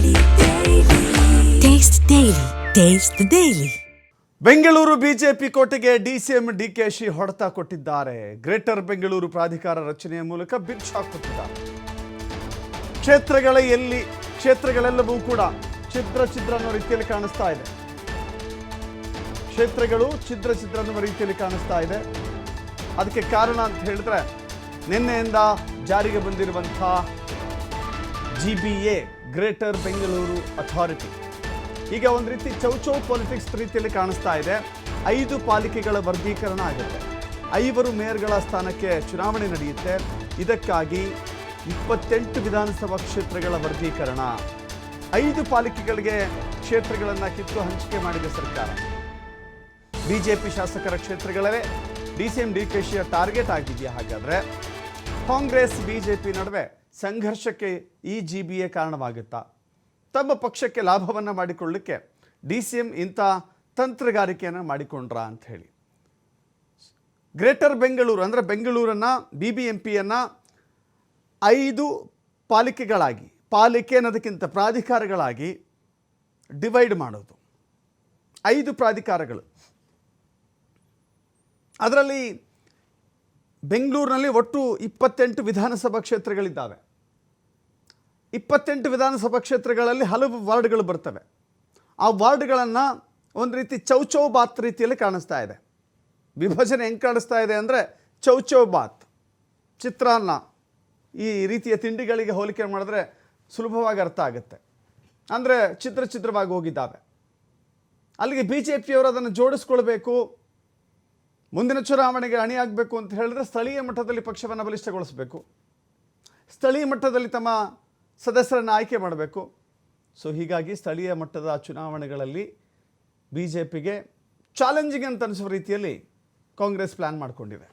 Taste the Daily. Bengaluru BJP ಕೋಟೆಗೆ DCM DKShi ಹೊಡೆತ ಕೊಟ್ಟಿದ್ದಾರೆ. ಗ್ರೇಟರ್ ಬೆಂಗಳೂರು ಪ್ರಾಧಿಕಾರ ರಚನೆಯ ಮೂಲಕ ಬಿಗ್ ಶಾಕ್ ಕೊಟ್ಟಿದ್ದಾರೆ. ಕ್ಷೇತ್ರಗಳೆಲ್ಲವೂ ಕೂಡ ಛಿದ್ರ ಅನ್ನೋ ರೀತಿಯಲ್ಲಿ ಕಾಣಿಸ್ತಾ ಇದೆ. ಕ್ಷೇತ್ರಗಳು ಛಿದ್ರ ಅನ್ನುವ ರೀತಿಯಲ್ಲಿ ಕಾಣಿಸ್ತಾ ಇದೆ. ಅದಕ್ಕೆ ಕಾರಣ ಅಂತ ಹೇಳಿದ್ರೆ ನಿನ್ನೆಯಿಂದ ಜಾರಿಗೆ ಬಂದಿರುವಂತಹ GBA ಗ್ರೇಟರ್ ಬೆಂಗಳೂರು ಅಥಾರಿಟಿ ಈಗ ಒಂದು ರೀತಿ ಚೌಚೌ ಪಾಲಿಟಿಕ್ಸ್ ರೀತಿಯಲ್ಲಿ ಕಾಣಿಸ್ತಾ ಇದೆ. 5 ಪಾಲಿಕೆಗಳ ವರ್ಗೀಕರಣ ಆಗುತ್ತೆ. 5 ಮೇಯರ್ಗಳ ಸ್ಥಾನಕ್ಕೆ ಚುನಾವಣೆ ನಡೆಯುತ್ತೆ. ಇದಕ್ಕಾಗಿ 28 ವಿಧಾನಸಭಾ ಕ್ಷೇತ್ರಗಳ ವರ್ಗೀಕರಣ. 5 ಪಾಲಿಕೆಗಳಿಗೆ ಕ್ಷೇತ್ರಗಳನ್ನು ಕಿತ್ತು ಹಂಚಿಕೆ ಮಾಡಿದೆ ಸರ್ಕಾರ. ಬಿಜೆಪಿ ಶಾಸಕರ ಕ್ಷೇತ್ರಗಳೇ ಡಿಸಿಎಂ ಡಿಕೆಶಿಯ ಟಾರ್ಗೆಟ್ ಆಗಿದೆಯಾ? ಹಾಗಾದ್ರೆ ಕಾಂಗ್ರೆಸ್ ಬಿಜೆಪಿ ನಡುವೆ ಸಂಘರ್ಷಕ್ಕೆ ಈ GBA ಕಾರಣವಾಗುತ್ತಾ? ತಮ್ಮ ಪಕ್ಷಕ್ಕೆ ಲಾಭವನ್ನು ಮಾಡಿಕೊಳ್ಳಲಿಕ್ಕೆ ಡಿಸಿಎಂ ಇಂಥ ತಂತ್ರಗಾರಿಕೆಯನ್ನು ಮಾಡಿಕೊಂಡ್ರ ಅಂತ ಹೇಳಿ ಗ್ರೇಟರ್ ಬೆಂಗಳೂರು ಅಂದರೆ ಬೆಂಗಳೂರನ್ನು BBMPಯನ್ನು 5 ಪಾಲಿಕೆಗಳಾಗಿ, ಪಾಲಿಕೆ ಅನ್ನೋದಕ್ಕಿಂತ ಪ್ರಾಧಿಕಾರಗಳಾಗಿ ಡಿವೈಡ್ ಮಾಡೋದು. 5 ಪ್ರಾಧಿಕಾರಗಳು. ಅದರಲ್ಲಿ ಬೆಂಗಳೂರಿನಲ್ಲಿ ಒಟ್ಟು 28 ವಿಧಾನಸಭಾ ಕ್ಷೇತ್ರಗಳಿದ್ದಾವೆ. 28 ವಿಧಾನಸಭಾ ಕ್ಷೇತ್ರಗಳಲ್ಲಿ ಹಲವು ವಾರ್ಡ್ಗಳು ಬರ್ತವೆ. ಆ ವಾರ್ಡ್ಗಳನ್ನು ಒಂದು ರೀತಿ ಚೌಚೌ ಬಾತ್ ರೀತಿಯಲ್ಲಿ ಕಾಣಿಸ್ತಾ ಇದೆ. ವಿಭಜನೆ ಹೆಂಗೆ ಕಾಣಿಸ್ತಾ ಇದೆ ಅಂದರೆ ಚೌಚೌ ಬಾತ್, ಚಿತ್ರಾನ್ನ, ಈ ರೀತಿಯ ತಿಂಡಿಗಳಿಗೆ ಹೋಲಿಕೆ ಮಾಡಿದ್ರೆ ಸುಲಭವಾಗಿ ಅರ್ಥ ಆಗುತ್ತೆ. ಅಂದರೆ ಚಿತ್ರವಾಗಿ ಹೋಗಿದ್ದಾವೆ. ಅಲ್ಲಿಗೆ BJPಯವರು ಅದನ್ನು ಜೋಡಿಸ್ಕೊಳ್ಬೇಕು, ಮುಂದಿನ ಚುನಾವಣೆಗೆ ಅಣಿಯಾಗಬೇಕು ಅಂತ ಹೇಳಿದ್ರೆ ಸ್ಥಳೀಯ ಮಟ್ಟದಲ್ಲಿ ಪಕ್ಷವನ್ನು ಬಲಿಷ್ಠಗೊಳಿಸಬೇಕು, ಸ್ಥಳೀಯ ಮಟ್ಟದಲ್ಲಿ ತಮ್ಮ ಸದಸ್ಯರನ್ನು ಆಯ್ಕೆ ಮಾಡಬೇಕು. ಸೊ ಹೀಗಾಗಿ ಸ್ಥಳೀಯ ಮಟ್ಟದ ಚುನಾವಣೆಗಳಲ್ಲಿ BJPಗೆ ಚಾಲೆಂಜಿಂಗ್ ಅಂತ ಅನಿಸುವ ರೀತಿಯಲ್ಲಿ ಕಾಂಗ್ರೆಸ್ ಪ್ಲಾನ್ ಮಾಡಿಕೊಂಡಿದೆ.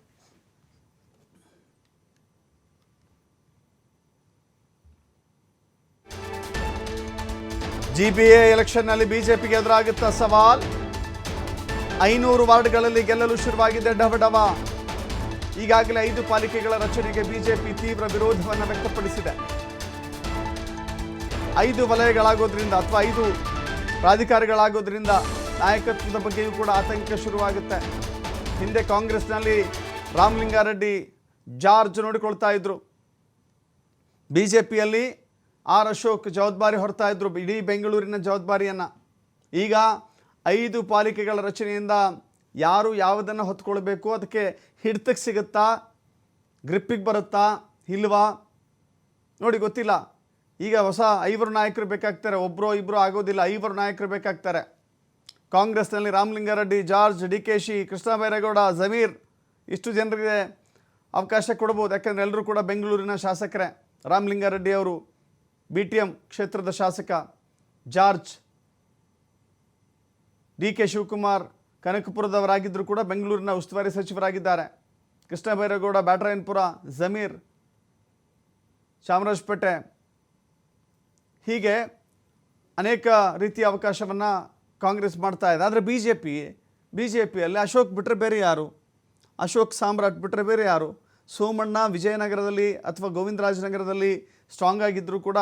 GBA ಎಲೆಕ್ಷನ್ನಲ್ಲಿ BJPಗೆ ಎದುರಾಗುತ್ತಾ ಸವಾಲ್. 500 ವಾರ್ಡ್ಗಳಲ್ಲಿ ಗೆಲ್ಲಲು ಶುರುವಾಗಿದೆ ಡವಡವ. ಈಗಾಗಲೇ 5 ಪಾಲಿಕೆಗಳ ರಚನೆಗೆ BJP ತೀವ್ರ ವಿರೋಧವನ್ನು ವ್ಯಕ್ತಪಡಿಸಿದೆ. 5 ವಲಯಗಳಾಗೋದ್ರಿಂದ ಅಥವಾ 5 ಪ್ರಾಧಿಕಾರಗಳಾಗೋದ್ರಿಂದ ನಾಯಕತ್ವದ ಬಗ್ಗೆಯೂ ಕೂಡ ಆತಂಕ ಶುರುವಾಗುತ್ತೆ. ಹಿಂದೆ ಕಾಂಗ್ರೆಸ್ನಲ್ಲಿ ರಾಮಲಿಂಗಾರೆಡ್ಡಿ, ಜಾರ್ಜ್ ನೋಡಿಕೊಳ್ತಾ ಇದ್ರು. BJPಯಲ್ಲಿ R ಅಶೋಕ್ ಜವಾಬ್ದಾರಿ ಹೊರ್ತಾ ಇದ್ರು, ಇಡೀ ಬೆಂಗಳೂರಿನ ಜವಾಬ್ದಾರಿಯನ್ನು. ಈಗ 5 ಪಾಲಿಕೆಗಳ ರಚನೆಯಿಂದ ಯಾರು ಯಾವುದನ್ನು ಹೊತ್ಕೊಳ್ಬೇಕು, ಅದಕ್ಕೆ ಹಿಡಿತಕ್ಕೆ ಸಿಗುತ್ತಾ, ಗ್ರಿಪ್ಪಿಗೆ ಬರುತ್ತಾ ಇಲ್ವಾ ನೋಡಿ ಗೊತ್ತಿಲ್ಲ. ಈಗ ಹೊಸ 5 ನಾಯಕರು ಬೇಕಾಗ್ತಾರೆ. ಒಬ್ಬರೋ ಇಬ್ಬರು ಆಗೋದಿಲ್ಲ, 5 ನಾಯಕರು ಬೇಕಾಗ್ತಾರೆ. ಕಾಂಗ್ರೆಸ್ನಲ್ಲಿ ರಾಮಲಿಂಗಾರೆಡ್ಡಿ, ಜಾರ್ಜ್, DKಶಿ, ಕೃಷ್ಣ ಬೈರೇಗೌಡ, ಜಮೀರ್, ಇಷ್ಟು ಜನರಿಗೆ ಅವಕಾಶ ಕೊಡ್ಬೋದು. ಯಾಕಂದರೆ ಎಲ್ಲರೂ ಕೂಡ ಬೆಂಗಳೂರಿನ ಶಾಸಕರೇ. ರಾಮಲಿಂಗಾರೆಡ್ಡಿ ಅವರು BTM ಕ್ಷೇತ್ರದ ಶಾಸಕ, ಜಾರ್ಜ್ DK ಶಿವಕುಮಾರ್ ಕನಕಪುರದವರಾಗಿದ್ದರೂ ಕೂಡ ಬೆಂಗಳೂರಿನ ಉಸ್ತುವಾರಿ ಸಚಿವರಾಗಿದ್ದಾರೆ. ಕೃಷ್ಣ ಬೈರೇಗೌಡ ಬ್ಯಾಟರಾಯನಪುರ, ಜಮೀರ್ ಚಾಮರಾಜಪೇಟೆ, ಹೀಗೆ ಅನೇಕ ರೀತಿಯ ಅವಕಾಶವನ್ನು ಕಾಂಗ್ರೆಸ್ ಮಾಡ್ತಾ ಇದೆ. ಆದರೆ BJPಯಲ್ಲಿ ಅಶೋಕ್ ಬಿಟ್ಟರೆ ಬೇರೆ ಯಾರು? ಅಶೋಕ್ ಸಾಮ್ರಾಟ್ ಬಿಟ್ಟರೆ ಬೇರೆ ಯಾರು? ಸೋಮಣ್ಣ ವಿಜಯನಗರದಲ್ಲಿ ಅಥವಾ ಗೋವಿಂದರಾಜನಗರದಲ್ಲಿ ಸ್ಟ್ರಾಂಗ್ ಆಗಿದ್ದರೂ ಕೂಡ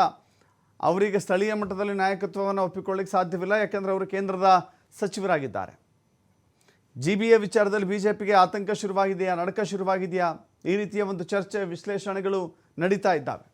ಅವರಿಗೆ ಸ್ಥಳೀಯ ಮಟ್ಟದಲ್ಲಿ ನಾಯಕತ್ವವನ್ನು ಒಪ್ಪಿಕೊಳ್ಳಿಕ್ಕೆ ಸಾಧ್ಯವಿಲ್ಲ. ಯಾಕೆಂದರೆ ಅವರು ಕೇಂದ್ರದ ಸಚಿವರಾಗಿದ್ದಾರೆ. GBA ವಿಚಾರದಲ್ಲಿ BJPಗೆ ಆತಂಕ ಶುರುವಾಗಿದೆಯಾ, ನಡಕ ಶುರುವಾಗಿದೆಯಾ? ಈ ರೀತಿಯ ಒಂದು ಚರ್ಚೆ, ವಿಶ್ಲೇಷಣೆಗಳು ನಡೀತಾ ಇದ್ದಾವೆ.